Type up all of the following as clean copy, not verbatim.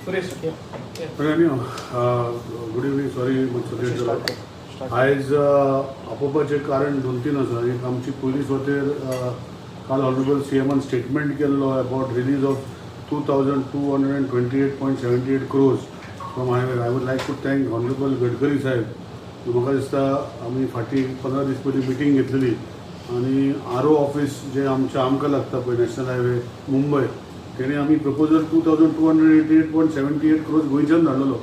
Suresh good evening. Sorry मातसो late जालो. आयज आपोवपाचें कारण 2-3 आसा. एक आमची पुलीस वतेर काल ऑनरेबल सीएमान स्टेटमेंट केल्लो about release of 2228.78 crores from highway. I would like to thank honourable Gadkari साहेब. म्हाका दिसता आमी फाटीं 15 दीस पयलीं मिटींग घेतलेली आनी आर.ओ. ऑफिस जे आमकां लागता पळय नॅशनल हायवे मुंबय, तेणी आमी प्रपोजल 2288.78 crores गोंयच्यान धाडलेलो,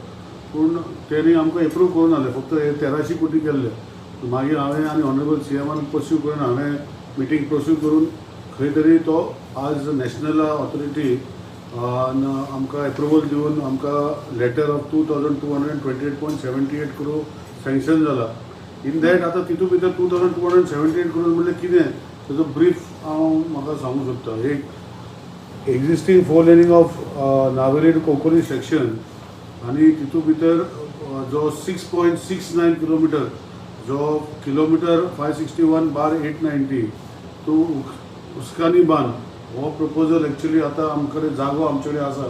पूण तेणी आमकां एप्रूव करून नासलें. फक्त 1300 कोटी केल्ले. मागीर हांवें आनी ऑनरेबल सीएमान पर्स्यू करून हांवें मिटींग प्रोस्यू करून खंय तरी तो आज नॅशनल ऑथॉरिटी आमकां एप्रुवल दिवन आमकां लेटर ऑफ 2228.78 crore सँक्शन जाला. इन दॅट आतां तितून भितर 2278 crores म्हणजे कितें ताजो ब्रीफ हांव म्हाका सांगूंक सोदतां. एक existing 4 laning of Navelim to Konkani section आनी तितून भितर जो 6.69 किलोमिटर जो किलोमिटर 561/890 तो उस्कानी बांद हो प्रपोजल एक्चुअली आतां आमचे कडेन जागो आमचे कडेन आसा.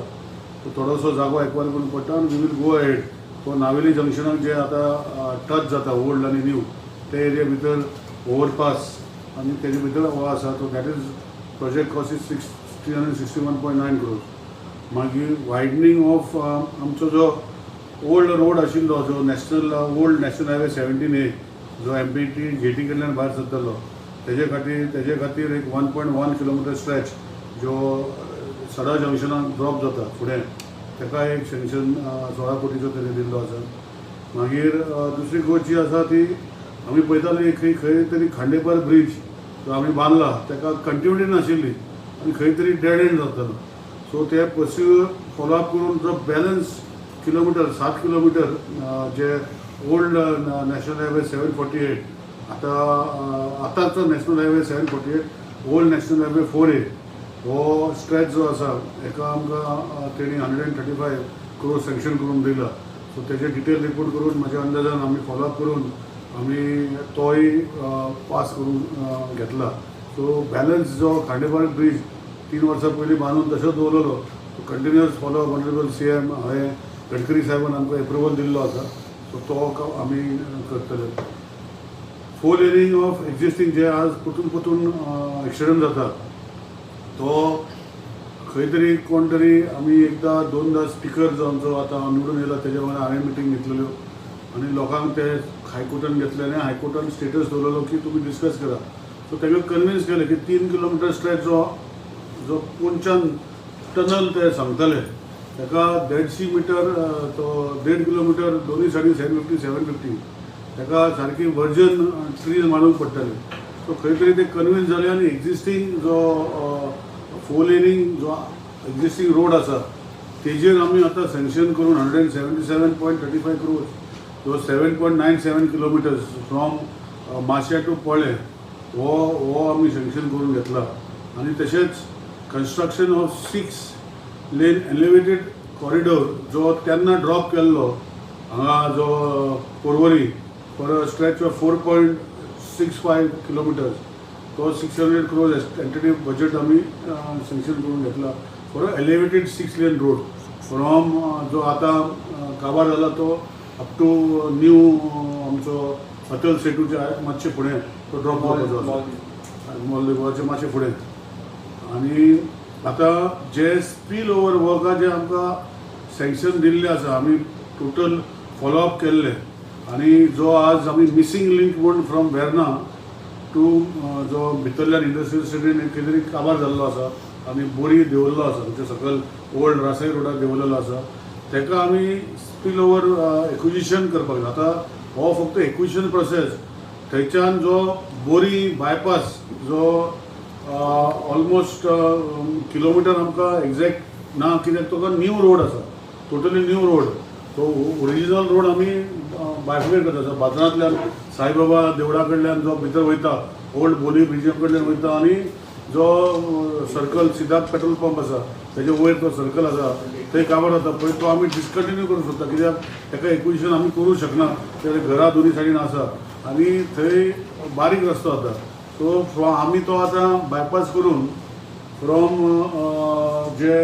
तो थोडोसो जागो एक्वायर करून पडटा आनी वी वील गो अहेड. तो नावेली जंक्शनाक जे आतां टच जाता ओल्ड आनी न्यू ते एरिया भितर ओवरपास आनी तेजे भितर हो आसा. तो that is project cost is 361.9 crores. मागीर वायडनींग ऑफ आमचो जो ओल्ड रोड आशिल्लो जो national old national highway 17A जो MPT जेटी कडल्यान भायर सरतलो तेजे खातीर एक 1.1 किलोमिटर स्ट्रेच जो सडा जंक्शनाक ड्रॉप जाता फुडें तेका एक सँक्शन 16 कोटीचो तरी दिल्लो आसा. मागीर दुसरी गोष्ट जी आसा ती आमी पळयताली खंय तरी खांडेपार ब्रीज जो आमी बांदला तेका कंटिन्युटी नाशिल्ली आनी खंय तरी डेड एंड जातालो. सो ते पर्स्यू फॉलोअप करून जो बॅलन्स किलोमिटर 7 किलोमिटर जे ओल्ड नॅशनल हायवे 748 आतांचो national highway 748 old national highway 4A हो स्ट्रेच जो आसा हेका आमकां तेणी 135 crores सँक्शन करून दिला. सो तेजे डिटेल रिपोर्ट करून म्हाज्या अंदाजान आमी फॉलोअप करून आमी तोय पास करून घेतला. सो बॅलन्स जो खांडेपार ब्रीज 3 वर्सां पयलीं बांदून तसोच दवरलेलो तो कंटिन्युअस फॉलोअप ऑनरेबल CM हांवें गडकरी साहेबान आमकां एप्रुवल दिल्लो आसा. सो तो आमी करतले. 4 लेनिंग ऑफ एक्झिस्टींग जे आज परतून एक्सिडंट जाता तो खंय तरी कोण तरी आमी एकदां 2दा स्पिकर जो आमचो आतां निवडून येयला तेजे वांगडा हांवें मिटींग घेतलेल्यो आनी लोकांक ते हायकोर्टान घेतले आनी हायकोर्टान स्टेटस दवरलेलो की तुमी डिस्कस करा. सो तेका कन्विन्स केलें की 3 किलोमिटर स्ट्रेच जो पोंच्यान टनल ते सांगताले तेका 150 मीटर तो 1.5 किलोमिटर दोनी सायडीन 750 तेका सारकी वर्जन ट्रीज मारूंक पडटले. सो खंय तरी ते कन्विन्स जाले आनी एक्झिस्टींग जो 4 लेनिंग जो एक्झिस्टींग रोड आसा तेजेर आमी आतां सँक्शन करून 177.35 crores जो 7.97 kilometers फ्रॉम माश्या टू पोळे हो आमी सँक्शन करून घेतला. आनी तशेंच construction of 6 lane elevated corridor जो तेन्ना ड्रॉप केल्लो हांगा जो Porvorim for a stretch of 4.65 kilometers तो 600 crores टेंटेटिव बजेट आमी सँक्शन करून घेतला for a elevated 6 lane road from जो आतां काबार जाला तो अप टू न्यू आमचो अटल सेटूच्या मातशे फुडें तो ड्रॉप जावपाचो आसा मोल्लेगोवाचे मातशे फुडें. आनी आतां जे स्पील ओवर वर्का जे आमकां सँक्शन दिल्ले आसा आमी टोटल फॉलोअप केल्ले आनी जो आज आमी मिसींग लिंक म्हूण फ्रॉम वेर्ना टू जो भितरल्यान इंडस्ट्रियल सिटीन खंय तरी काबार जाल्लो आसा आनी बोरी देंवल्लो आसा म्हणजे सकयल ओल्ड रासाय रोडार देंवलेलो आसा तेका आमी स्पील ओवर एक्विजिशन करपाक जाय. आतां हो फक्त एक्विजिशन प्रोसेस थंयच्यान जो बोरी बायपास जो ऑलमोस्ट किलोमिटर आमकां एक्झॅक्ट ना कित्याक तो न्यू रोड आसा टोटली न्यू रोड. तो ओरिजिनल रोड आमी बायफिकेट करता बाजारांतल्यान साईबाबा देवळा कडल्यान जो भितर वयता ओल्ड बोली ब्रिजा कडल्यान वयता आनी जो सर्कल सिद्धार्थ पेट्रोल पंप आसा तेजे वयर तो सर्कल आसा थंय काबार जाता पळय तो आमी डिस्कंटिन्यू करूंक सोदता कित्याक तेका एक्विजिशन आमी करूंक शकना कित्याक घरा दोनी सायडीन आसा आनी थंय बारीक रस्तो जाता. सो आमी तो आतां बायपास करून फ्रॉम जे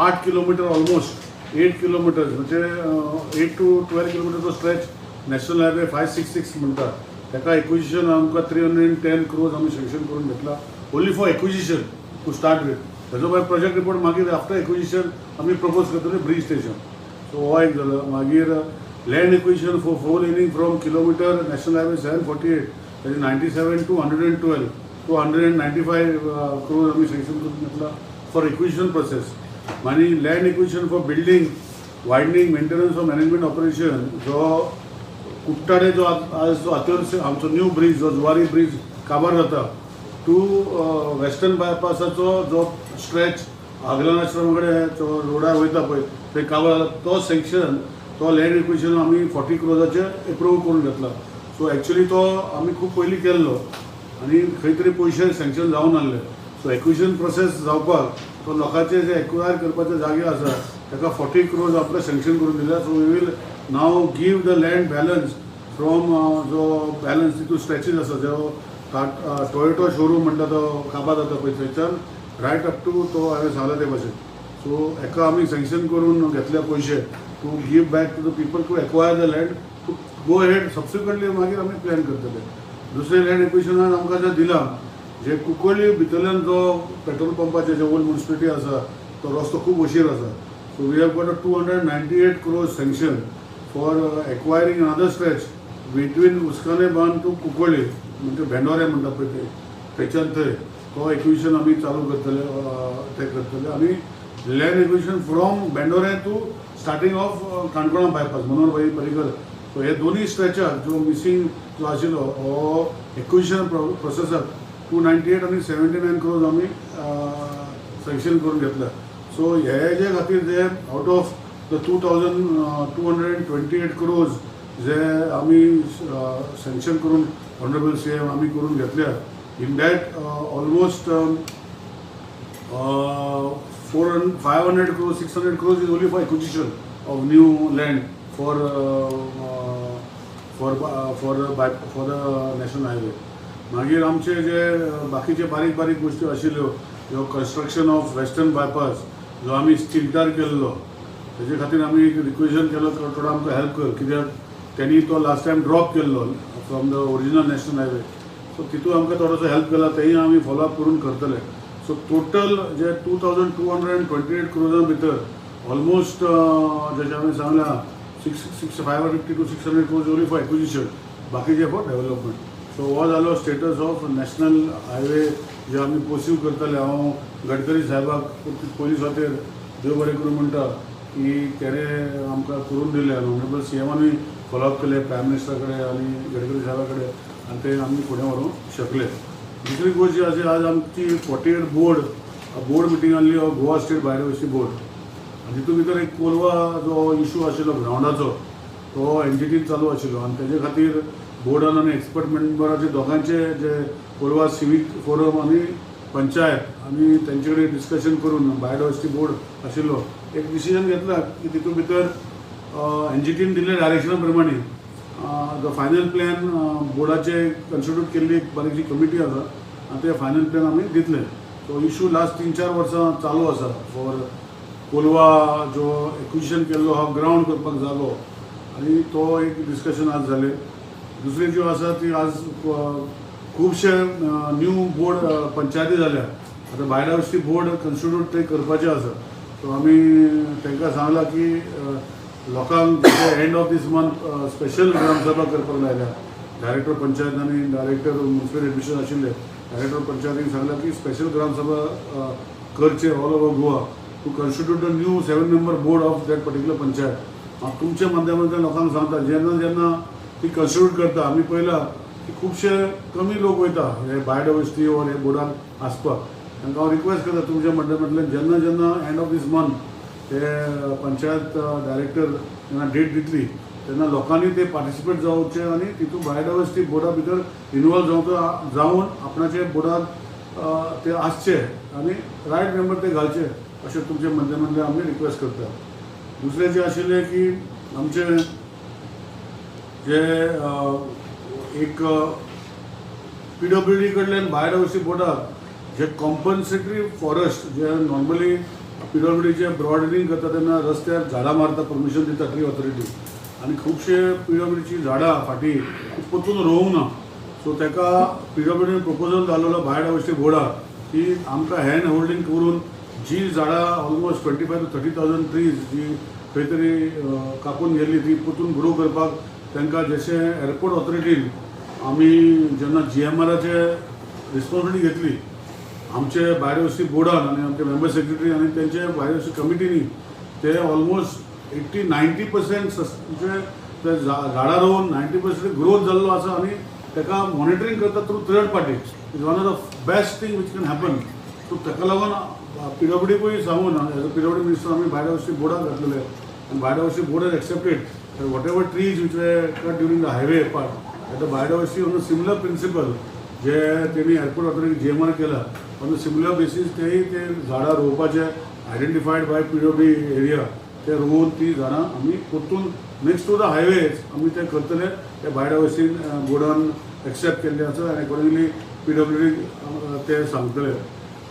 8 किलोमिटर ऑलमोस्ट 8 किलोमिटर्स म्हणजे 8 to 12 किलोमिटर तो स्ट्रेच नॅशनल हायवे 566 म्हणटा ताका एक्विजिशन आमकां 310 crores आमी सँक्शन करून घेतला only for acquisition to start with. ताजो भायर प्रोजेक्ट रिपोर्ट मागीर आफ्टर एक्विजिशन आमी प्रपोज करतले ब्रिज स्टेशन. सो हो एक जालो. मागीर land acquisition for 4 laning from kilometre national highway 748 ताजे 97 to 112 to 195 crores आमी सँक्शन करून घेतला फॉर एक्विजिशन प्रोसेस. मागीर land acquisition for building widening maintenance of management operation जो कुट्टाडे जो आज जो आतां आमचो न्यू ब्रिज जो जुवारी ब्रिज काबार जाता टू वेस्टर्न बायपासाचो जो स्ट्रेच आगलन आश्रमा कडेन जो रोडार वयता पळय थंय काबार जाता तो सँक्शन तो लँड एक्विजिशन आमी 40 crores एप्रूव करून घेतला. सो एक्चुअली तो आमी खूब पयलीं केल्लो आनी खंय तरी पयशे सँक्शन जावन आसले. सो एक्विजिशन प्रोसेस जावपाक तो लोकांचे जे एक्वायर करपाचे जागे आसा ताका 40 crores आपल्याक सँक्शन करून दिल्या. So we will now give the land balance from जो बॅलन्स तितून स्ट्रेचीस आसा जो टोयोटो शोरूम म्हणटा तो काबार जाता पळय थंयच्यान रायट अप टू तो हांवें सांगला ते भाशेन. सो हेका आमी सँक्शन करून घेतले पयशे to give back to the people to acquire the land to go head. Subsequently मागीर आमी प्लॅन करतले. दुसरे लँड एक्विजिशनान आमकां जें दिलां जे कुंकळ्ळी भितरल्यान जो पेट्रोल पंपाचे जे ओल्ड म्युनिसिपालिटी आसा तो रस्तो खूब उशीर आसा. So we have got a 298 crores sanction for acquiring another stretch between उस्काने बांद टू कुंकळ्ळी म्हणजे भेंडोरे म्हणटा पळय ते थंयच्यान थंय तो एक्विजिशन आमी चालू करतले ते करतले. आनी लँड एक्विजिशन फ्रॉम भेंडोरे टू स्टार्टींग ऑफ काणकोणा बायपास मनोहर पर्रीकर. सो हे दोनूय स्ट्रेचाक जो मिसींग जो आशिल्लो हो एक्विजिशन प्रोसेसाक 298 आनी 79 crores आमी सँक्शन करून घेतल्या. सो हे जे खातीर जे आउट ऑफ द 2,228 crores जे आमी सँक्शन करून ऑनरेबल CM आमी करून घेतल्या in that almost 500 crores 600 crores is only for acquisition of new land for the national highway. मागीर आमचे जे बाकीचे बारीक बारीक गोष्टी आशिल्ल्यो ह्यो कन्स्ट्रक्शन ऑफ वेस्टर्न बायपास जो आमी स्टिल्टार केल्लो तेजे खातीर आमी एक रिक्वेजन केलो थोडो आमकां हेल्प कर कित्याक त्यांनी तो लास्ट टायम ड्रॉप केल्लो from the original national highway. So तितून आमकां थोडोसो हेल्प केला तेय आमी फॉलोअप करून करतले. सो टोटल जे 2,228 crores भितर ऑलमोस्ट जशें हांवें सांगलां 550 to 600 crores only for acquisition बाकीचे फॉर डेव्हलपमेंट. सो हो जालो स्टेटस ऑफ नॅशनल हायवे जे आमी पोसीव करतले. हांव गडकरी साहेबाक पयलीं फावटीर देव बरें करूं म्हणटा की तेणें आमकां करून दिलें आनी ऑनरेबल CMआनूय फॉलोअप केले प्रायम मिनिस्टरा कडेन आनी गडकरी साहेबा कडेन आनी ते आमी फुडें व्हरूंक शकले. दुसरी गोश्ट जी आसा आज आमची 48 बोर्ड मिटींग आसली गोवा स्टेट बायोडायवर्सिटी बोर्ड आनी तितून भितर एक कोलवा जो इशू आशिल्लो ग्रावंडाचो तो एनजीटीन चालू आशिल्लो आनी तेजे खातीर बोर्डान आनी एक्सपर्ट मेंबराचे दोगांचे जे कोलवा सिवीक फोरम आनी पंचायत आनी तेंचे कडेन डिस्कशन करून बायोडायवर्सिटी बोर्ड आशिल्लो एक डिसिजन घेतला की तितून भितर एनजीटीन दिल्ल्या डायरेक्शना प्रमाणे द फायनल प्लॅन बोर्डाचे कन्स्टिट्यूट केल्ली एक बारीकशी कमिटी आसा आनी ते फायनल प्लॅन आमी दितले. सो इशू लास्ट 3-4 वर्सां चालू आसा फॉर कोलवा जो एक्विजिशन केल्लो हा ग्रावंड करपाक जागो आनी तो एक डिस्कशन आज जालें. दुसरी ज्यो आसा ती आज खुबशे न्यू बोर्ड पंचायती जाल्या. आतां बायोडायवर्सिटी बोर्ड कन्स्टिट्यूट ते करपाचें आसा. सो आमी तांकां सांगलां की लोकांक end of this month special gram sabha करपाक लायल्या. डायरेक्टर पंचायत आनी डायरेक्टर म्युनिसिपल एडमिशन आशिल्ले डायरेक्टर पंचायतीन सांगला की स्पेशल ग्रामसभा करचे all over Goa to constitute the new 7-member board of that particular panchayat. हांव तुमच्या माध्यमांतल्यान लोकांक सांगता जेन्ना जेन्ना ती कन्स्टिट्यूट करता आमी पळयलां की खुबशे कमी लोक वयता हे बायोडायवर्सिटी ओर हे बोर्डान आसपाक. तांकां हांव रिक्वेस्ट करता तुमच्या माध्यमांतल्यान जेन्ना जेन्ना एंड ऑफ दीस मंथ ते पंचायत डायरेक्टर जेन्ना डेट दितली तेन्ना लोकांनी ते पार्टिसिपेट जावचे आनी तितून बायोडायवर्सिटी बोर्डा भितर इनवॉल्व जावन आपणाचे बोर्डात ते आसचे आनी रायट मेंबर ते घालचे अशें तुमच्या माध्यमांतल्यान आमी रिक्वेस्ट करता. दुसरे जे आशिल्ले की आमचे जे एक PWD कडल्यान बायोडायवर्सिटी बोर्डाक जे कॉम्पन्सेटरी फॉरेस्ट जे नॉर्मली PWDचे ब्रॉडनिंग करता तेन्ना रस्त्यार झाडां मारता परमिशन दिता ट्री ऑथॉरिटी आनी खुबशे PWDची झाडां फाटीं परतून रोवंक ना. सो ताका PWDन प्रपोजल घाल्लो भायर डायवर्सिटी बोर्डाक की आमकां हँड होल्डिंग करून जी झाडां ऑलमोस्ट 25,000 to 30,000 ट्रीज जी खंय तरी कापून गेल्ली ती परतून ग्रो करपाक तांकां जशें एअरपोर्ट ऑथॉरिटीन आमी जेन्ना GMRचे रिस्पॉन्सिबिलिटी घेतली आमचे भायर डायवर्सिटी बोर्डान आनी आमचे मेंबर सेक्रेटरी आनी तेंचे भायर डायवर्सिटी कमिटीनी ते ऑलमोस्ट 80-90% म्हणजे ते झाडां रोवन 90% ग्रोथ जाल्लो आसा आनी ताका मॉनिटरींग करता through third party is one of the best thing which can happen. So ताका लागून PWDकूय सांगून एज अ PWD मिनिस्टर आमी भायर डायवर्सिटी बोर्डाक घातलेले आनी भायर diversity board has accepted whatever trees which we cut during the highway part at the भायर diversity on the similar principle जे तेणी एअरपोर्ट ऑथॉरिटी GMR केला ऑन द सिमिलर बेसीस तेही ते झाडां रोवपाचे आयडेंटिफायड बाय PWD एरिया ते रोवन ती झाडां आमी परतून नेक्स्ट टू द हायवेज आमी ते करतले ते भायर डायवर्सिटी बोर्डान एक्सेप्ट केल्ले आसा आनी अकॉर्डिंगली PWD ते सांगतले.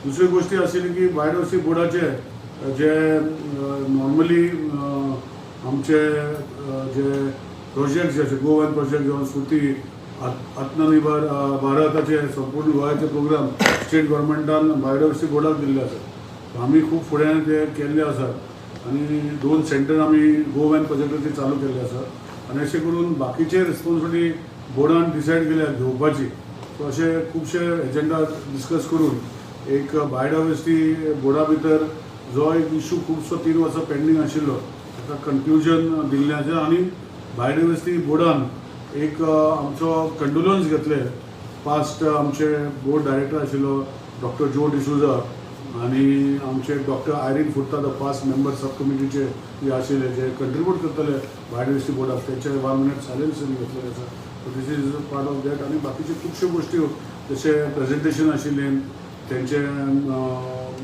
दुसरी गोष्टी आशिल्ली की भायर डायवर्सिटी बोर्डाचे जे नॉर्मली आमचे जे प्रोजेक्ट जे गोवन प्रोजेक्ट जावन श्रुती आत्मनिर्भर भारताचे संपूर्ण गोंयाचे प्रोग्राम स्टेट गव्हर्मेंटान भायर डायवर्सिटी बोर्डाक दिल्ले आसात. आमी खूब फुडें ते केल्ले आसात आनी 2 सेंटर आमी गोवन प्रोजेक्टाचे चालू केल्ले आसात आनी अशें करून बाकीचे रिस्पॉन्सिबिलिटी बोर्डान डिसायड केल्या घेवपाची. सो अशे खुबशे एजेंडा डिस्कस करून एक भायर डायवर्सिटी बोर्डा भितर जो एक इशू खुबसो 3 वर्सां पेंडींग आशिल्लो ताका कन्क्लुजन दिल्लें आसा आनी भायर डायवर्सिटी बोर्डान एक आमचो कंडोलन्स घेतले. पास्ट आमचे बोर्ड डायरेक्टर आशिल्लो डॉक्टर जो डिसूजा आनी आमचे डॉक्टर आयरीन फुर्ता द पास्ट मेंबर सब कमिटीचे जे आशिल्ले जे कंट्रिब्यूट करतले भायर डायवर्सिटी बोर्डाक तेंचे 1 मिनट सायलेन्स घेतलेले आसा. So this is part of that आनी बाकीचे खुबश्यो गोश्टी जशे प्रेजेंटेशन आशिल्लें तेंचे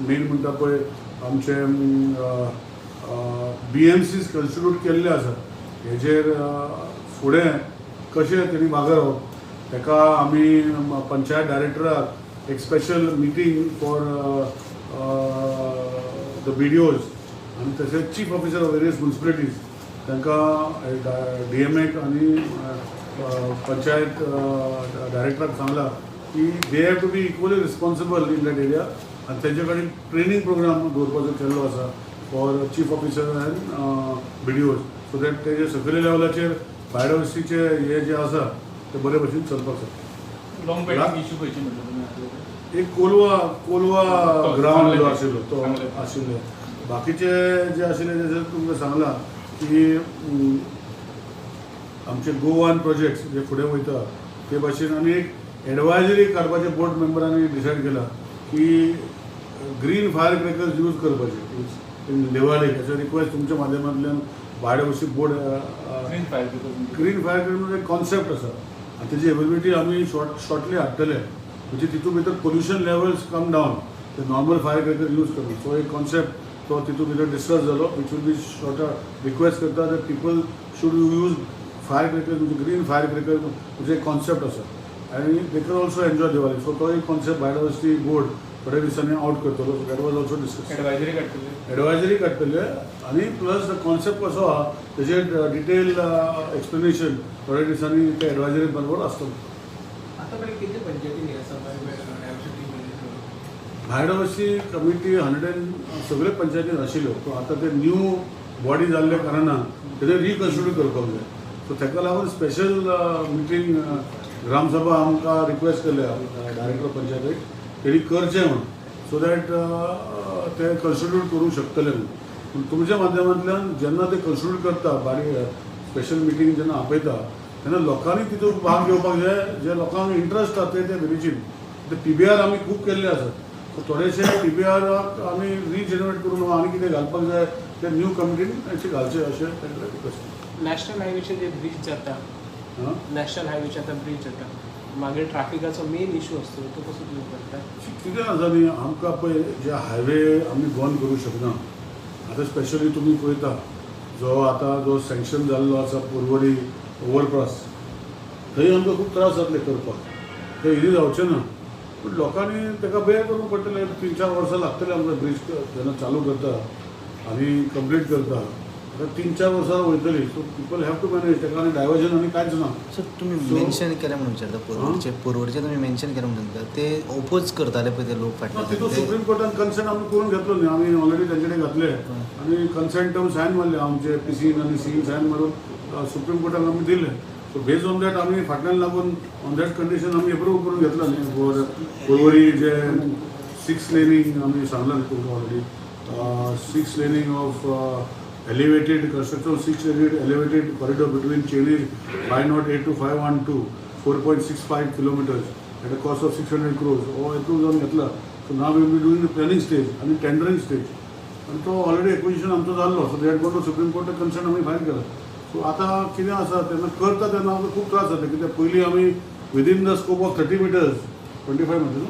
मेन म्हणटा पळय आमचे BMCs कन्स्टिट्यूट केल्ले आसा हेजेर फुडें कशें तेणी वागप ताका आमी पंचायत डायरेक्टराक एक special meeting for the BDOs आनी तशेंच chief officer of various municipalities तांकां DMAक आनी पंचायत डायरेक्टराक सांगला की they have to be equally responsible in that area आनी तेंचे कडेन ट्रेनींग प्रोग्राम दवरपाचो केल्लो आसा for chief officer and BDOs so that तेजे सकयल्या लेवलाचेर भायर डायवर्सिटीचे हे जे आसा ते बरे भशेन चलपाक शकता. लॉंग पेंडिंग इश्यू खंयचे म्हणटा एक कोलवा ग्रावंड जो आशिल्लो तो आशिल्ले. बाकीचे जे आशिल्ले ते तुमकां सांगला की आमचे गोवन प्रोजेक्ट्स जे फुडें वयता ते भाशेन आनी एक एडवायजरी काडपाचे बोर्ड मेंबरांनी डिसायड केला की ग्रीन फायर क्रॅकर्स यूज करपाचे इन दिवाळी अशें रिक्वेस्ट तुमच्या माध्यमांतल्यान भायर diversity board green fire cracker एक कॉन्सेप्ट आसा आनी तेजी एवेबिलिटी आमी शॉर्टली हाडटले म्हणजे तितून भितर पोल्युशन लेवल्स कम डावन ते नॉर्मल फायर क्रॅकर यूज करता. सो एक कॉन्सेप्ट तो तितून भितर डिस्कस जालो which will be short request करता that people should use fire cracker म्हणजे ग्रीन फायर क्रॅकर म्हणजे एक कॉन्सेप्ट आसा आनी they can also enjoy Diwali. So तो एक कॉन्सेप्ट भायर डायवर्सिटी बोर्ड थोड्या दिसांनी आउट करतलो. So that was also discuss advisory काडटले आनी प्लस द कॉन्सेप्ट कसो आहा तेजे डिटेल एक्सप्लेनेशन थोड्या दिसांनी ते एडवायजरी बरोबर आसतलो. भायर डायवर्सिटी कमिटी 100 सगळे पंचायतीन आशिल्ल्यो सो आतां ते न्यू बॉडी जाल्ल्या कारणान तेजे रिकन्स्टिट्यूट करपाक जाय. सो ताका लागून स्पेशल मिटींग ग्रामसभा आमकां रिक्वेस्ट केल्या डायरेक्टर पंचायतीक तेणी करचें म्हणून सो दॅट ते कन्स्टिट्यूट करूंक शकतले म्हणून. पूण तुमच्या माध्यमांतल्यान जेन्ना ते कन्स्टिट्यूट करता बारीक स्पेशल मिटींग जेन्ना आपयता तेन्ना लोकांनी तितून भाग घेवपाक जाय जे लोकांक इंट्रस्ट आसा ते वेरीचीन. ते TBR आमी खूब केल्ले आसात. सो थोडेशे TBRाक आमी रिजेनरेट करून आनी कितें घालपाक जाय ते न्यू कमिटीन अशें घालचें अशें तांकां रिक्वेस्ट. नॅशनल हायवेचे जे ब्रिज जाता नॅशनल हायवेचे आतां ब्रिज जाता मागीर ट्रॅफिकाचो मेन इशू असतो तो कसो डील करता. कितें आसा न्ही आमकां पळय जे हायवे आमी बंद करूंक शकना. आतां स्पेशली तुमी पळयता जो सँक्शन जाल्लो आसा पर्वरी ओवरपास थंय आमकां खूब त्रास जातले करपाक. ते इजी जावचें ना पूण लोकांनी ताका बेळ करूंक पडटलें 3-4 वर्सां लागतले आमकां ब्रीज जेन्ना चालू करता आनी कंप्लीट करता आतां 3-4 वर्सां वयतली so people have to manage ताका आनी डायवर्जन आनी कांयच ना. सर तुम्ही मेन्शन केलें म्हणून विचारता पुरवडचे तुम्ही मेन्शन केलें म्हणून सांगता ते ओपोज करताले पळय ते लोक तितून फाटल्यान सुप्रीम कोर्टान कन्सेंट आमी करून घेतलो न्ही आमी ऑलरेडी तेंचे कडेन घातले आनी कन्सेंट टर्म सायन मारले आमचे पीसीन आनी सीन सायन मारून सुप्रीम कोर्टान आमी दिले. सो बेज ऑन दॅट आमी फाटल्यान लागून ऑन दॅट कंडिशन आमी एप्रूव करून घेतला न्ही फॉर पर्वरी जे 6 लेनींग आमी सांगला न्ही तुमकां already 6 laning of elevated construction of 6 elevated corridor between Cheney 508 to 512 4.65 kilometers at a cost of 600 crores हो एप्रूव जावन घेतला. So now will be doing the planning stage आनी टेंडरिंग स्टेज आनी तो ऑलरेडी एक्विजिशन आमचो जाल्लो. So that go to supreme कोर्टाक concern आमी फायल केला. सो आतां कितें आसा तेन्ना करता तेन्ना आमकां खूब त्रास जाता कित्याक पयलीं आमी within the scope of 30 metres 25 metres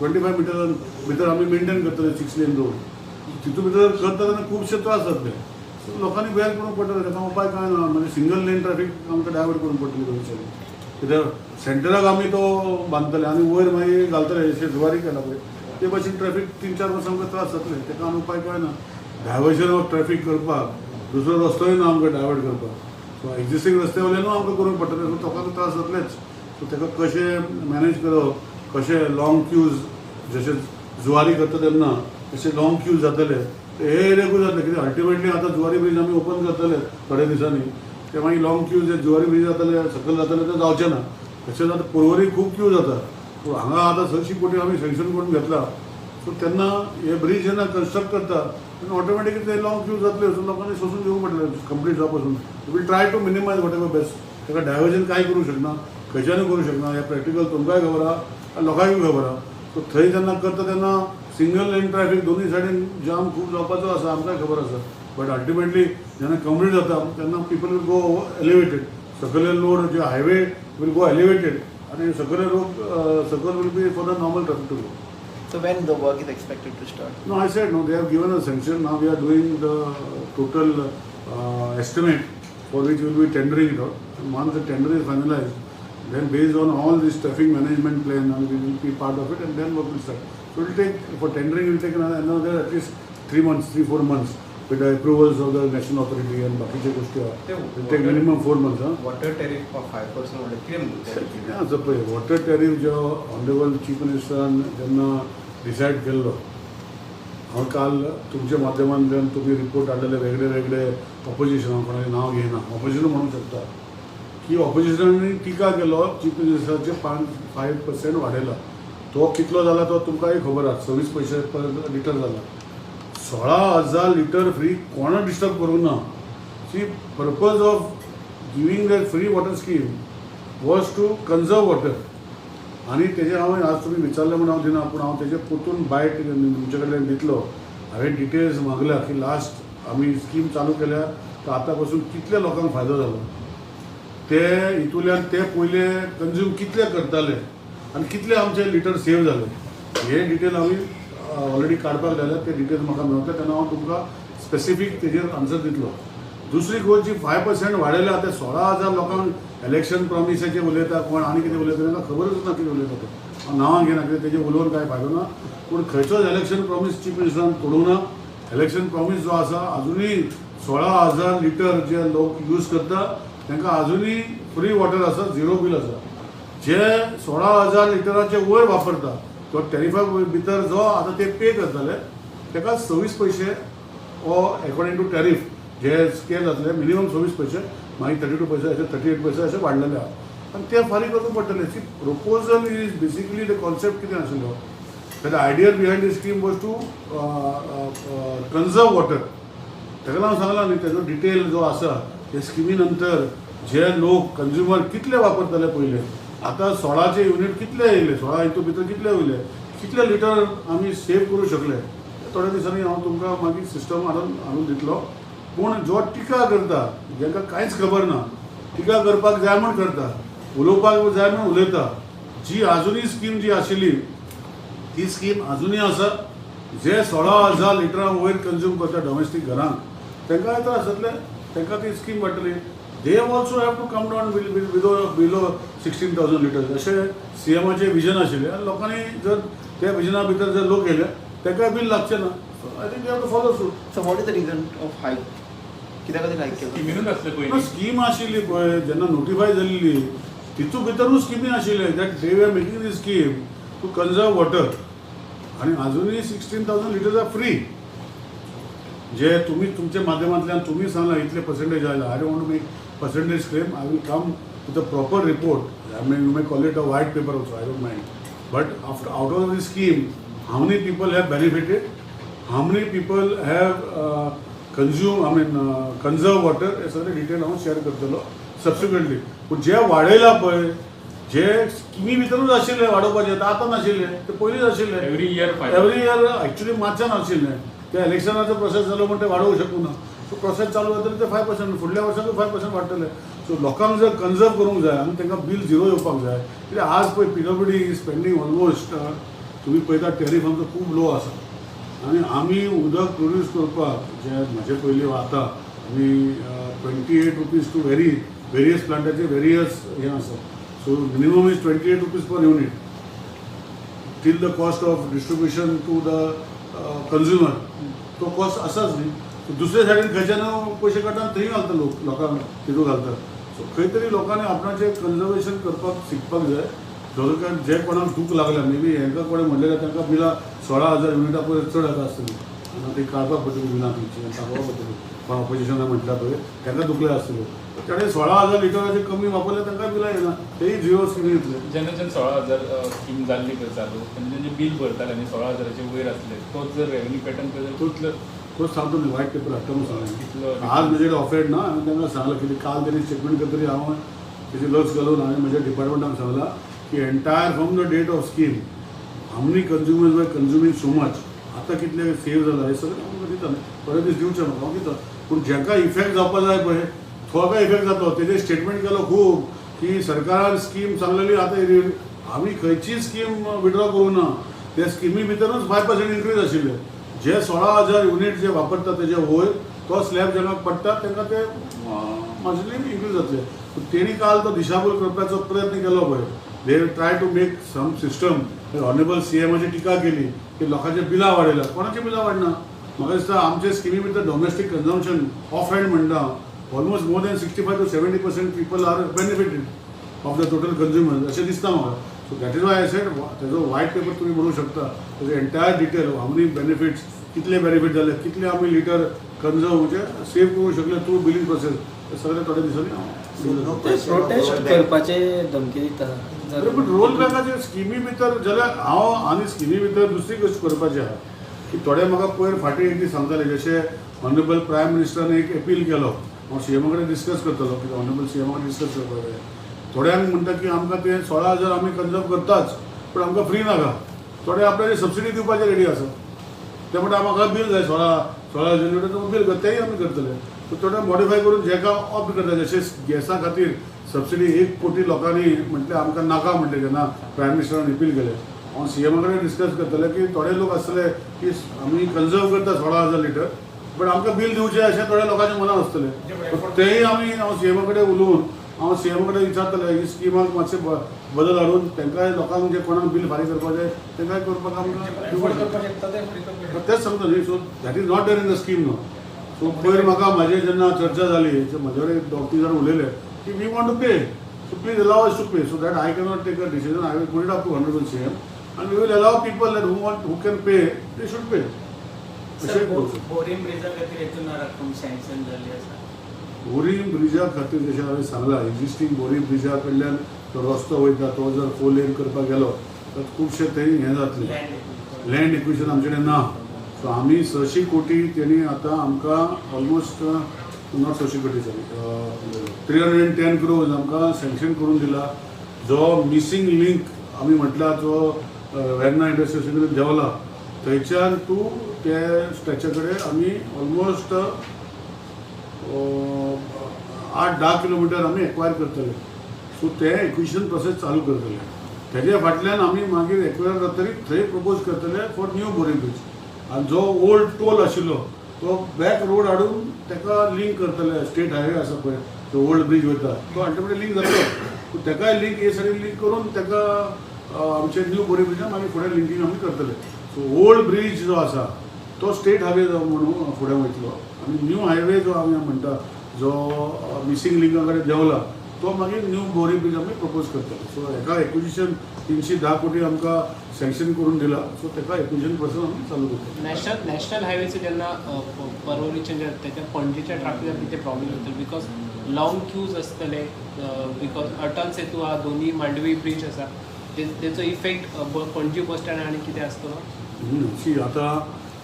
25 metre भितर आमी मेंटेन करतले 6 लेन रोड तितून भितर करता तेन्ना खुबशे त्रास जातले. सो लोकांनी बेल करूंक पडटलें ताका उपाय कांय ना म्हणजे सिंगल लेन ट्रॅफिक आमकां डायवर्ट करूंक पडटली भविश्यान कित्याक सेंटराक आमी तो बांदतले आनी वयर मागीर घालतले अशें जुवारी केला पळय ते भाशेन ट्रॅफिक 3-4 वर्सां आमकां त्रास जातले. ताका आनी उपाय कांय ना डायवर्जन ऑफ ट्रॅफिक करपाक दुसरो रस्तोय ना आमकां डायवर्ट करपाक. सो एक्झिस्टींग रस्ते वयल्यानूय आमकां करूंक पडटलें. सो लोकांक त्रास जातलेच. सो ताका कशें मॅनेज करप कशें लाँग क्यूज जशें जुवारी करता तेन्ना तशें लाँग क्यूज जातले हे एरियाकूय जातले कित्याक अल्टिमेटली आतां जुवारी ब्रीज आमी ओपन करतले थोड्या दिसांनी ते मागीर लाँग क्यूज जे जुवारी ब्रीज जातले सकयल जातले ते जावचे ना. तशेंच आतां पर्वरी खूब क्यू जाता. सो हांगा आतां 600 कोटी आमी सँक्शन करून घेतला. सो तेन्ना हे ब्रीज जेन्ना कन्स्ट्रक्ट करता तेन्ना ऑटोमॅटिकली ते लाँग क्यू जातले. सो लोकांनी सोसून घेवंक पडटलें कंप्लीट जावपासून will try to minimise whatever best. ताका डायवर्जन कांय करूंक शकना खंयच्यानूय करूंक शकना हे प्रॅक्टिकल तुमकांय खबर आहा लोकांकूय खबर आहा. सो थंय जेन्ना करता तेन्ना सिंगल लेन ट्रॅफिक दोनूय सायडीन जाम खूब जावपाचो आसा आमकांय खबर आसा. बट अल्टिमेटली जेन्ना कंप्लीट जाता तेन्ना पीपल वील गो एलिवेटेड सकयल रोड जे हायवे वील गो एलिवेटेड आनी सकयल रोड सकयल will be for the normal traffic to go. So when the work is expected to start? No, I said no. They have given a sanction. Now we are doing the total estimate for which we will be tendering it out. And once the tender is finalized, then based on all this traffic management plan, we will be part of it, and then work will start. So it will take for tendering. It will take another at least 3-4 months with the approvals of the national authority and बाकीचे गोष्टी. It will take minimum 4 months. Water tariff 5% वाडले कितें म्हणटा कितें आसा पळय water tariff जो honourable chief मिनिस्टरान जेन्ना decide केल्लो हांव काल तुमच्या माध्यमांतल्यान तुमी रिपोर्ट हाडलेले वेगळे वेगळे ऑपोजिशन हांव कोणाचें नांव घेयना ऑपोजिशन म्हणूंक शकता की ऑपोजिशनांनी टिका केलो चीफ मिनिस्टराचे 5% वाडयला. तो कितलो जाला तो तुमकांय खबर आहा 26 पैसे पर लिटर जाला. 16,000 लिटर फ्री कोणा डिस्टर्ब करूंक ना. The purpose of giving that free water scheme was to conserve water आनी तेजे हांवें आज तुमी विचारलें म्हणून हांव दिना पूण हांव तेजे पोतून बायट तुमचे कडेन दितलो. हांवें डिटेल्स मागल्या की लास्ट आमी स्कीम चालू केल्या तर आतां पासून कितल्या लोकांक फायदो जालो ते हितूंतल्यान ते पयले कन्ज्यूम कितले करताले आनी कितले आमचे लिटर सेव जाले हे डिटेल आमी ऑलरेडी काडपाक लायल्या. ते डिटेल्स म्हाका मेळटले तेन्ना हांव तुमकां स्पेसिफीक तेजेर आन्सर दितलो. दुसरी गोष्ट जी 5% वाडयल्या ते 16,000 लोकांक इलेक्शन प्रॉमिसाचे उलयता कोण आनी कितें उलयता तांकां खबरच ना कितें उलयता ते. हांव नांवां घेयना कित्याक तेजे उलोवन कांय फायदो ना. पूण खंयचोच इलेक्शन प्रॉमीस चीफ मिनिस्टरान तोडूंक ना. इलेक्शन प्रॉमीस जो आसा अजुनूय 16,000 लिटर जे लोक यूज करता तांकां अजुनूय फ्री वॉटर आसा झिरो बील आसा. जे 16,000 लिटराचे वयर वापरता तो टॅरिफा भितर जो आतां ते पे करतले ताका 26 पैसे हो अकॉर्डिंग टू टॅरिफ जे स्केल जातले मिनिमम 26 पैसे मागीर 32 पैसे अशे 38 पैसे अशे वाडलेले आहा आनी ते फारीक करूंक पडटले. The proposal is basically the concept कितें आशिल्लो the idea behind the scheme was to conserve water. ताका लागून सांगलां न्ही तेजो डिटेल जो आसा ते स्किमी नंतर जे लोक कंज्युमर कितले वापरतले पयले आतां 16चे युनिट कितले येयले 16 हितून भितर कितले वयले कितले लिटर आमी सेव करूं शकले थोड्या दिसांनी हांव तुमकां मागीर सिस्टम हाडून दितलो. पूण जो टिका करता जांकां कांयच खबर ना टिका करपाक जाय म्हूण करता उलोवपाक जाय म्हूण उलयता जी आजुनूय स्कीम जी आशिल्ली ती स्कीम अजुनूय आसा. जे 16,000 लिटरां वयर कन्ज्यूम करता डोमेस्टीक घरांक तांकांय त्रास जातले तांकां ती scheme वाडटली. they also have to come down below 16,000 liters. अशें CMचे विजन आशिल्लें आनी लोकांनी जर त्या विजना भितर जर लोक गेले ताका बिल लागचें ना. So I think they have to follow suit. So what is the reason of hike? कित्याक खातीर hike केलो? स्किमीनूच आसलें पयलीं. स्कीम आशिल्ली पळय जेन्ना नोटिफाय जाल्ली तितू भितरूच स्किमी आशिल्ले that they were making the scheme to conserve water आनी अजुनूय 16,000 लिटर्स आर फ्री. जे तुम्ही तुमच्या माध्यमांतल्यान तुम्ही सांगला इतले पर्सेंटेज आयला. I don't want to make percentage claim. I will come with a proper report. You may call it a white paper also, I don't mind. But out of this scheme, how many people have benefited? How many people have conserve water? हे सगळे detail हांव share करतलो subsequently. पूण जे वाडयला पळय जे स्किमी भितरूच आशिल्ले वाडोवपाचे आतां नाशिल्ले ते पयलींच आशिल्ले. एवरी इयर एक्चुअली मार्चान आशिल्ले. ते इलेक्शनाचो प्रोसेस जालो म्हण ते वाडोवंक शकूं ना. सो प्रोसेस चालू जातले ते 5% फुडल्या वर्साक 5% वाडटले. सो लोकांक जर कन्जर्व करूंक जाय आनी तांकां बील झिरो येवपाक जाय कित्याक आज पळय PWD इज स्पेंडींग ऑलमोस्ट तुमी पळयता टॅरीफ आमचो खूब लो आसा आनी आमी उदक प्रोड्यूस करपाक जे म्हजे पयलीं आतां आमी 28 रुपीज टू वेरियस प्लांटाचे वेरियस हें आसा. So minimum is 28 rupees per unit till the cost of distribution to the consumer. तो कॉस्ट आसाच न्ही. दुसऱ्या सायडीन खंयच्यान पयशे काडटा थंय घालता लोकांक तितू घालतात. सो खंय तरी लोकांनी आपणाचें कन्जर्वेशन करपाक शिकपाक जाय. जर जे कोणाक दूख लागल्या मे बी हेंकां कोणें म्हणलें तांकां बिलां 16,000 युनिटा परस चड येता आसतली आनी ती काडपाक पडटली बिलां तेंची सांगपाक पडटली. कोण ऑपोजिशनाक म्हटल्या पळय तांकां दुखलें आसतलें. ताणें 16,000 लिटराचे कमी वापरले तांकां बिलां येना. तेय झिरो स्किमी येतले. जेन्ना 16,000 स्कीम जाल्ली पळय चालू तेन्ना जें बील भरताले आनी 16,000चे वयर आसले तोच जर रेवन्यू पॅटर्न पळयत तोच सांगतो मी व्हाईट पेपर हाडटा म्हणून सांगलें. आज म्हजे ऑफेड ना हांवें तांकां सांगलें की काल तेणी स्टेटमेंट करतरी हांव तेजी लक्ष घालून हांवें म्हज्या डिपार्टमेंटाक सांगलां की entire from the date of scheme how many consumers were consuming so much आतां कितले सेव जाला हे सगळें हांव दिता. परत दीस दिवचें म्हाका हांव दिता. पूण जेका इफेक्ट जावपा जाय पळय तो काय इफेक्ट जातो. तेजे स्टेटमेंट केलो खूब की सरकारान स्कीम सांगलेली आतां आमी खंयची स्कीम विड्रॉ करूं ना. त्या स्किमी भितरूच 5% इन्क्रीज आशिल्ले. जे 16,000 युनिट जे वापरता तेजे वयर तो स्लॅब जेन्ना पडटा तांकां ते मातशें इन्क्रीज जातले. तेणी काल तो दिशाभूल करपाचो प्रयत्न केलो पळय. They try to make some system. Honourable CMची टिका केली की लोकांचे बिलां वाडयल्या. कोणाची बिलां वाडना. म्हाका दिसता आमचे स्किमी भितर डॉमेस्टीक कन्झम्पशन ऑफ हँड म्हणटा almost more than 65 to 70% people are benefited of the total consumers अशें दिसता म्हाका. So that is why I said तेजो व्हाईट पेपर तुमी म्हणूंक शकता. तेजो entire detail how many benefits कितले बेनिफीट जाले कितले आमी लिटर कन्झर्व म्हणजे सेव करूंक शकले थ्रू बिलिंग प्रोसेस हे सगळे थोड्या दिसांनी प्रोटेस्ट करपाचे धमकी दिता. पूण रोल बॅकाचे स्किमी भितर जाल्यार हांव आनी स्किमी भितर दुसरी गोश्ट करपाची आहा की थोडे म्हाका पयर फाटीं एक दीस सांगताले जशें ऑनरेबल प्रायम मिनिस्टरान एक अपील केलो. हांव CM कडेन डिस्कस करतलो की ऑनरेबल CM कडेन डिस्कस करपाक जाय. थोड्यांक म्हणटा की आमकां ते 16,000 आमी कन्झर्व करताच पूण आमकां फ्री नाका. थोडे आपल्याला सबसिडी दिवपाचे रेडी आसा. ते म्हणटा म्हाका बील जाय 16,000 लिटर बील कर तेय आमी करतले. सो थोडे मॉडिफाय करून जेका ऑप्ट करता जशें गॅसा खातीर सबसिडी 1 कोटी लोकांनी म्हटलें आमकां नाका म्हटलें जेन्ना प्रायम मिनिस्टरान अपील केलें. हांव CM कडेन डिस्कस करतले की थोडे लोक आसतले की आमी कन्झर्व करता 16,000 लिटर बट आमकां बील दिवचें अशें थोड्या लोकांच्या मनान आसतलें. तेय आमी हांव CM कडेन उलोवन हांव CM कडेन विचारतले ही स्किमाक मातशे बदल हाडून तांकांय लोकांक जे कोणाक बील फारीक करपाचें तेंकाय करपाक आमकां तेच सांगता न्ही. So that is not there in the scheme no. So पयर म्हाका म्हाजे जेन्ना चर्चा जाली म्हजे कडेन 2-3 जाण उलयले की we want to pay so please allow us to pay so that I cannot take a decision. I will put it up to honourable CM and we will allow people that who can pay they should pay. Borim Brezza खातीर हेतून रक्कम sanction जाल्ली आसा. Borim Brezza खातीर जशें हांवें सांगलां existing Borim Brezza कडल्यान तो रस्तो वयता तो जर 4 लेन करपाक गेलो तर खुबशे थंय हें जातलें लँड एक्विशन आमचे कडेन ना. सो आमी 600 कोटी तेणी आतां आमकां ऑलमोस्ट नॉट 600 कोटी सॉरी 310 crores आमकां सँक्शन करून दिला. जो मिसींग लिंक आमी म्हटला जो वेर्ना इंडस्ट्रियल कडेन देंवला थंयच्यान टू ते स्ट्रेचा कडेन आमी ऑलमोस्ट 8-10 किलोमिटर आमी एक्वायर करतले. सो ते एक्विशन प्रोसेस चालू करतले. तेज्या फाटल्यान आमी मागीर एक्वायर जातरी थंय प्रपोज करतले फॉर न्यू बोरीम ब्रीज. आनी जो ओल्ड टोल आशिल्लो तो बॅक रोड हाडून ताका लिंक करतले. स्टेट हायवे आसा पळय तो ओल्ड ब्रिज वयता तो अल्टिमेटली लिंक जातलो सो तेकाय लिंक हे सायडीन लिंक करून तेका आमचे न्यू बोरीम ब्रिजान आमी फुडें लिंकींग आमी करतले सो ओल्ड ब्रिज जो आसा तो स्टेट हायवे म्हणून फुडें वयतलो आनी न्यू हायवे जो आमी म्हणटा जो मिसींग लिंका कडेन देंवला तो मागीर न्यू बोरी ब्रिज आमी प्रपोज करतले सो हेका एक्विजिशन 310 कोटी आमकां सँक्शन करून दिला सो तेका एक्विजिशन पासून आमी चालू करतले नॅशनल हायवेचे जेन्ना परवरीचे जे त्याच्या पणजेच्या ट्राफिकाक कितें प्रॉब्लेम जातले बिकॉज लॉंग क्यूज आसतले बिकॉज अटल सेतू हा दोन्ही मांडवी ब्रिज आसा तेचो इफेक्ट पणजी बस स्टँड आनी कितें आसतलो सी आतां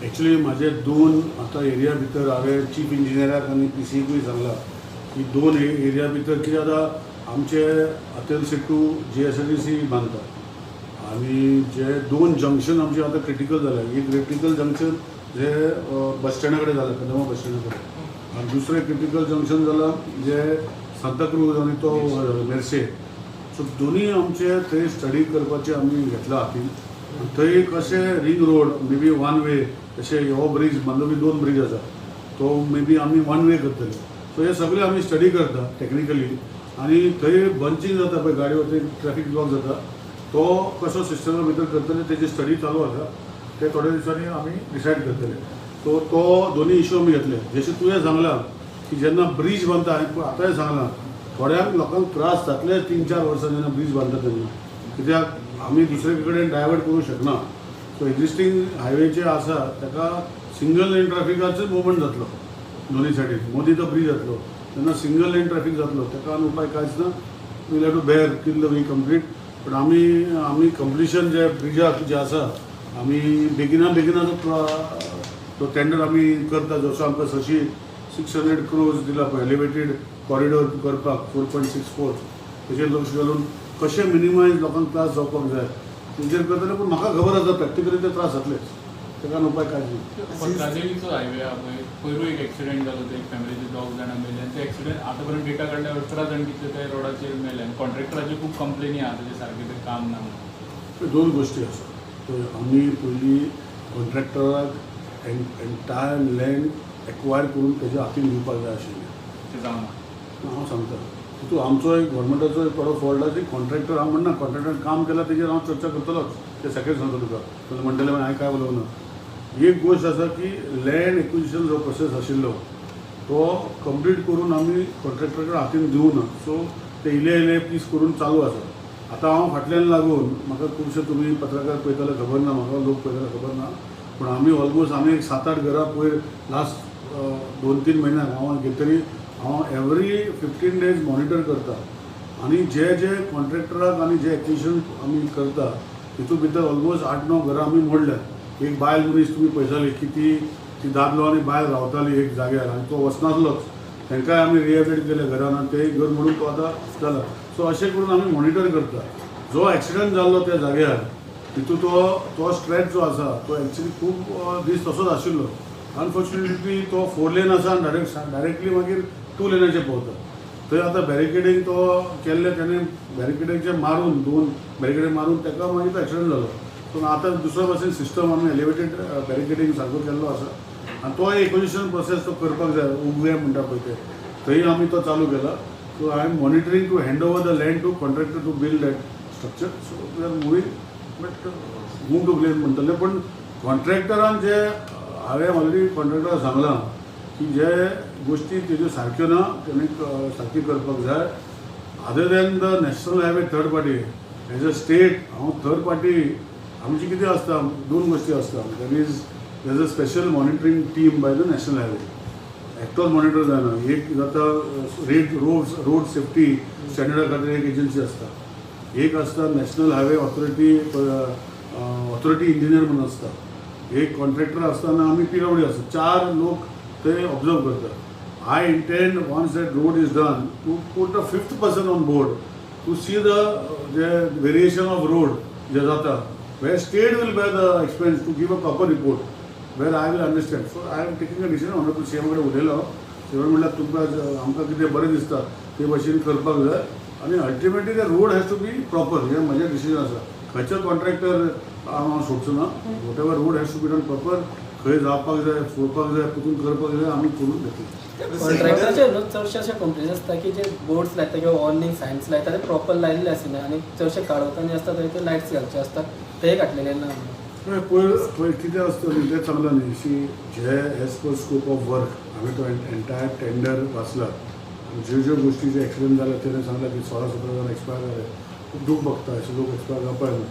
एक्चुली म्हाजे दोन आतां एरिया भितर हांवें चीफ इंजिनियराक आनी PCकूय सांगला की दोन एरिया भितर कितें जाता आमचे अटल सेतू GSRTC बांदता आनी जे दोन जंक्शन आमचे आतां क्रिटिकल जाला एक क्रिटिकल जंक्शन जे बस स्टँडा कडेन जालें कदमा बस स्टँडा कडेन आनी दुसरें क्रिटिकल जंक्शन जालां जे सांताक्रूज आनी तो मेर्से सो दोनी आमचे थंय स्टडी करपाचें आमी घेतला हातीन थंय कशें ring road may be one way तशें हो ब्रिज बांदोली दोन ब्रिज आसा तो मे बी आमी वन वे करतले सो हे सगळे आमी स्टडी करता टॅक्निकली आनी थंय बंचींग जाता पळय गाडयो थंय ट्रॅफिक ब्लॉक जाता तो कसो सिस्टमा भितर करतले तेजी स्टडी चालू आसा ते थोड्या दिसांनी आमी डिसायड करतले सो तो दोनी इश्यू आमी घेतले जशें तुवें सांगलां की जेन्ना ब्रिज बांदता हांवें आतांय सांगलां थोड्यांक लोकांक त्रास जातले 3-4 वर्सां जेन्ना ब्रिज बांदता तेन्ना कित्याक आमी दुसरे कडेन डायवर्ट करूंक शकना सो एक्झिस्टींग हायवे जे आसा ताका सिंगल लेन ट्रॅफिकाचो मुवमेंट जातलो दोनी सायडीन मदीं तो ब्रिज जातलो तेन्ना सिंगल लेन ट्रॅफिक जातलो ताका आनी उपाय कांयच ना will have to bear till the we complete पण आमी कंप्लिशन जे ब्रिजाक जे आसा आमी बेगिना तो टेंडर आमी करता जसो आमकां 600 crores दिला पळय एलिवेटेड कॉरिडॉर करपाक 4.64 तेजेर लक्ष घालून कशें मिनिमायज लोकांक त्रास जावपाक जाय तेजेर करतले पूण म्हाका खबर आसा प्रॅक्टिकली ते त्रास जातलेच ताका उपाय कांयच ना पर्कादेवीचो हायवे आहा पळय पयरूय एक एक्सिडेंट जालो तो एक फॅमिलीचे 2 जाणां मेले आनी ते एक्सिडेंट आतां पर्यंत डेटा काडल्यार 18 जाण कितले ते रोडाचेर मेले आनी कॉन्ट्रॅक्टराचे खूब कंप्लेनी आहा ताजे सारकें ते काम ना म्हणून दोन गोश्टी आसा तर आमी पयलीं कॉन्ट्रॅक्टराक एंटायर लँड एक्वायर करून तेज्या हातीन दिवपाक जाय आशिल्लें ते जावना हांव सांगता तितून आमचो एक गव्हर्मेंटाचो एक थोडो फॉल्ट आसा की कॉन्ट्रॅक्टर हांव म्हणना कॉन्ट्रॅक्टर काम केला तेजेर हांव चर्चा करतलोच ते सेकेंड सांगता तुका तुका म्हणटलें हांवें काय उलोवना एक गोश्ट आसा की लँड एक्विजिशन जो प्रोसेस आशिल्लो तो कंप्लीट करून आमी कॉन्ट्रॅक्टर कडेन हातीन दिवना सो ते इले पीस करून चालू आसा आतां हांव फाटल्यान लागून म्हाका खुबशे तुमी पत्रकार पळयताले खबर ना म्हाका लोक पळयताले खबर ना पूण आमी ऑलमोस्ट आमी एक 7-8 घरां पयर लास्ट 2-3 म्हयन्याक हांव घेतरी हांव एवरी 15 days मॉनिटर करता आनी जे कॉन्ट्रॅक्टराक आनी जे एक्विजिशन आमी करता तितून भितर ऑलमोस्ट 8-9 घरां आमी मोडल्या एक बायल मनीस तुमी पळयताली की ती दादलो आनी बायल रावताली एक जाग्यार आनी तो वचनासलोच तांकांय आमी रिहॅबिलिटेट केले घरान आनी तेय घर म्हणून तो आतां जाला सो अशें करून आमी मॉनिटर करता जो एक्सिडंट जाल्लो त्या जाग्यार तितून तो स्ट्रेच जो आसा तो एक्चुली खूब दीस तसोच आशिल्लो अनफॉर्च्युनेटली तो 4 लेन आसा आनी डायरेक्टली मागीर 2 लेनाचेर पावता थंय आतां बॅरिकेडींग तो केल्ले तेणें बॅरिकेडींगचे मारून 2 बॅरिकेडींग मारून ताका मागीर तो एक्सिडंट जालो पूण आतां दुसऱ्या भाशेन सिस्टम आमी एलिवेटेड बॅरिकेडींग सारको केल्लो आसा आनी तो एक्विजिशन प्रोसेस तो करपाक जाय उबे म्हणटा पळय ते थंय आमी तो चालू केला so I am monitoring to hand over the land to contractor to build that structure so we are moving but move to plan म्हणटले पण कॉन्ट्रॅक्टरान जे हांवें ऑलरेडी कॉन्ट्रॅक्टराक सांगलां की जे गोश्टी तेज्यो सारक्यो ना तेणी सारकी करपाक जाय other than the national highway third party as a state हांव थर्ड पार्टी आमची कितें आसता 2 गोश्टी आसता there is a special monitoring team by the national highway एकटोच मॉनिटर जायना एक जाता रोड सेफ्टी स्टँडर्डा खातीर एक एजन्सी आसता एक आसता नॅशनल हायवे ऑथॉरिटी इंजिनियर म्हणून आसता एक कॉन्ट्रॅक्टर आसतना आमी PWD आसता 4 लोक ते ऑब्जर्व करता I intend once that road is done to put a 5th person on board to see the जे वेरिएशन ऑफ रोड जे जाता where state will bear the expense to give a proper report where I will understand so I am taking a decision honourable CM कडेन उलयलो CM म्हणल्यार तुमकां आमकां कितें बरें दिसता ते भशेन करपाक जाय आनी अल्टिमेटली ते road has to be proper हें म्हजें डिसिजन आसा खंयचो कॉन्ट्रॅक्टर हांव सोडचो ना whatever road has to be done proper खंय जावपाक जाय फोडपाक जाय कुतून करपाक जाय आमी करून घेतले. कॉन्ट्रॅक्टराचे न्हू चडशे अशे कंप्लेन आसता की जे बोर्ड्स लायता किंवा वॉर्निंग सायन्स लायता ते प्रॉपर लायल्ले आसना आनी चडशे काडवतानी आसता थंय ते लायट्स घालचे आसता ते घातलेले ना. पळय कितें आसता न्ही तें सांगलां न्ही जे as per scope of work हांवें तो एंटायर टेंडर वाचला. ज्यो गोष्टी जे एक्सिडेंट जाले तेणें सांगलां की 16-17 जाण एक्सपायर जाले. खूब दूख भोगता अशे लोक एक्सपायर जावपाक न्हू.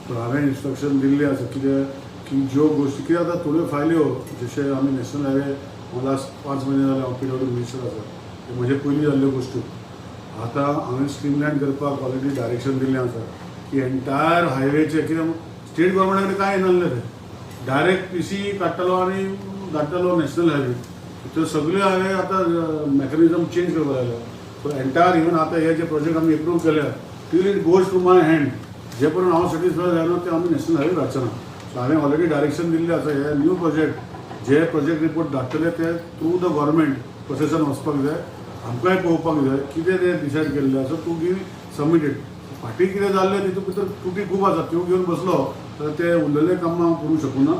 पूण हांवें इन्स्ट्रक्शन दिल्लें आसा कित्याक की ज्यो गोष्टी कित्याक आतां थोड्यो फायल्यो जशे आमी नॅशनल हायवे लास्ट 5 म्हयने जाले हांव PWD मिनिस्टर आसा ते म्हजे पयलीं जाल्ल्यो गोश्टी. आतां हांवें स्ट्रीमलायन करपाक ऑलरेडी डायरेक्शन दिल्लें आसा की एंटायर हायवेचे कित्याक स्टेट गव्हर्मेंटा कडेन कांय नासलें तें डायरेक्ट PC काडटलो आनी धाडटलो नॅशनल हायवे. त्यो सगळ्यो हायवे आतां मॅकनिजम चेंज करपाक लागला. सो एंटायर इवन आतां हे जे प्रोजेक्ट आमी एप्रूव केल्या till it goes to my hand जे पर्यंत हांव सॅटिस्फाय जायना ते आमी नॅशनल हायवे धाडचे ना. सो हांवें ऑलरेडी डायरेक्शन दिल्लें आसा हे न्यू प्रोजेक्ट जे प्रोजेक्ट रिपोर्ट धाडटले ते थ्रू द गव्हर्मेंट प्रोसेसान वचपाक जाय. आमकांय पळोवपाक जाय कितें तें डिसायड केल्लें आसा टू गिव सबमिटेड. फाटीं कितें जाल्लें तितून भितर त्रुटी खूब आसा त्यो घेवन बसलो तर ते उरलेले कामां हांव करूंक शकूना.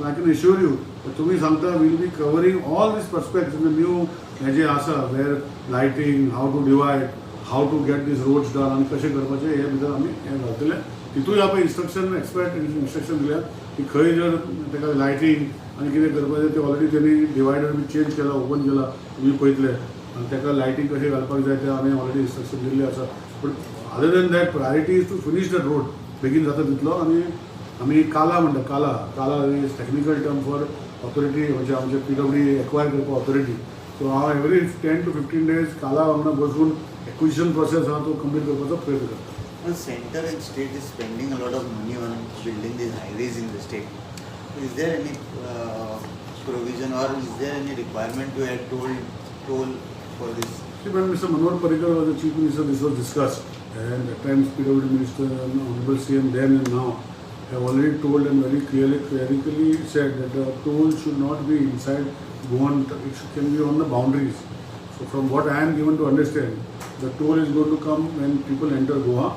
आय कॅन एश्युअर यू तुमी सांगता will be covering all these prospects in the new हे जे आसा where lighting how to divide how to get these roads done आनी कशें करपाचें हे भितर आमी हें घालतले. तितूय आपण इन्स्ट्रक्शन एक्सपर्ट इन्स्ट्रक्शन दिल्यात की खंय जर ताका लायटींग आनी कितें करपाचें तें ऑलरेडी तेणी डिवायडर बी चेंज केला ओपन केला तुमी पळयतले आनी ताका लायटींग कशें घालपाक जाय तें हांवें ऑलरेडी इन्स्ट्रक्शन दिल्लें आसा. पूण other than that priority is to finish the road बेगीन जाता तितलो. आनी आमी काला म्हणटा काला is technical term for authority म्हणजे आमचे PWD एक्वायर करपा ऑथॉरिटी. सो हांव एवरी 10 to 15 days काला वांगडा बसून एक्विजिशन प्रोसेस आहा तो कंप्लीट करपाचो प्रयत्न करता. Well, center and state is spending a lot of money on building these highways in the state. Is there any provision or is there any requirement to add toll for this? See, when Mr. Manohar Parrikar was the Chief Minister, this was discussed. And at times PWD Minister and Honorable CM then and now have already told and very clearly said that the toll should not be inside Goan, it can be on the boundaries. So from what I am given to understand, the toll is going to come when people enter Goa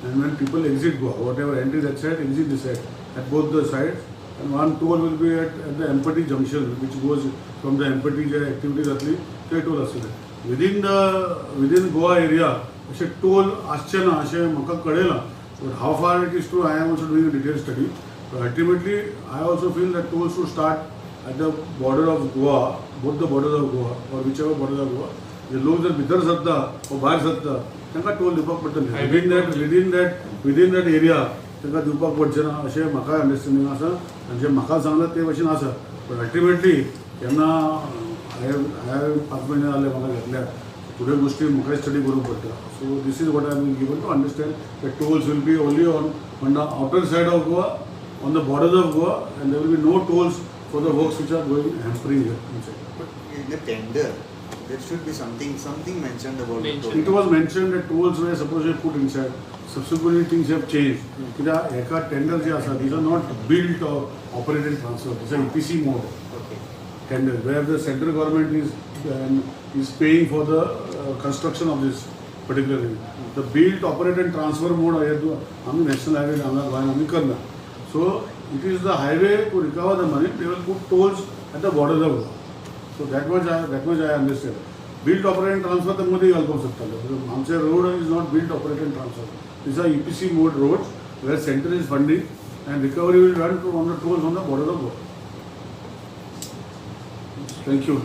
and when people exit Goa, whatever entry that side, exit this side, at both the sides. And one toll will be at the Empati junction, which goes from the Empati activity जातली ते toll आसतले. Within Goa area, अशे toll आसचे ना अशें म्हाका कळयलां. But how far it is true, I am also doing a detailed study. But ultimately, I also feel that tolls should start at the border of Goa, both the borders of Goa, or whichever borders of Goa. जे लोक जर भितर सरता वा भायर सरता तांकां toll दिवपाक पडटले. विदीन दॅट एरिया तांकां दिवपाक पडचें ना अशें म्हाका अंडरस्टँडींग आसा आनी जें म्हाका सांगलां ते भशेन आसा. बट अल्टिमेटली केन्ना हांवें 5 म्हयने जाले म्हाका घेतल्या फुडें गोश्टी म्हाका स्टडी करूंक पडटा. So this is what I am given to understand that tolls will be only on the outer side of Goa, on the borders of Goa, and there will be no tolls for the works which are going hampering here. But in the tender, there should be something mentioned about the toll. It was mentioned that tolls were supposed to be put inside. Subsequently things have changed. कित्याक एका tender जे आसा these are not built or operated transfer. These are EPC mode Okay. tender where the central government is paying for the construction of this particular thing. The built, operate and transfer mode आमी national highway हांगा गोंयांत आमी करना. So it is the highway to recover the money. They will put tolls at the borders of Goa. So that much I understand. Built, operate and transfer तर मध्ये घालपाक शकताले. आमचे road is not built, operate and transfer. These are EPC mode roads where center is funding and recovery will run on the tolls on the border of Goa. Thank you.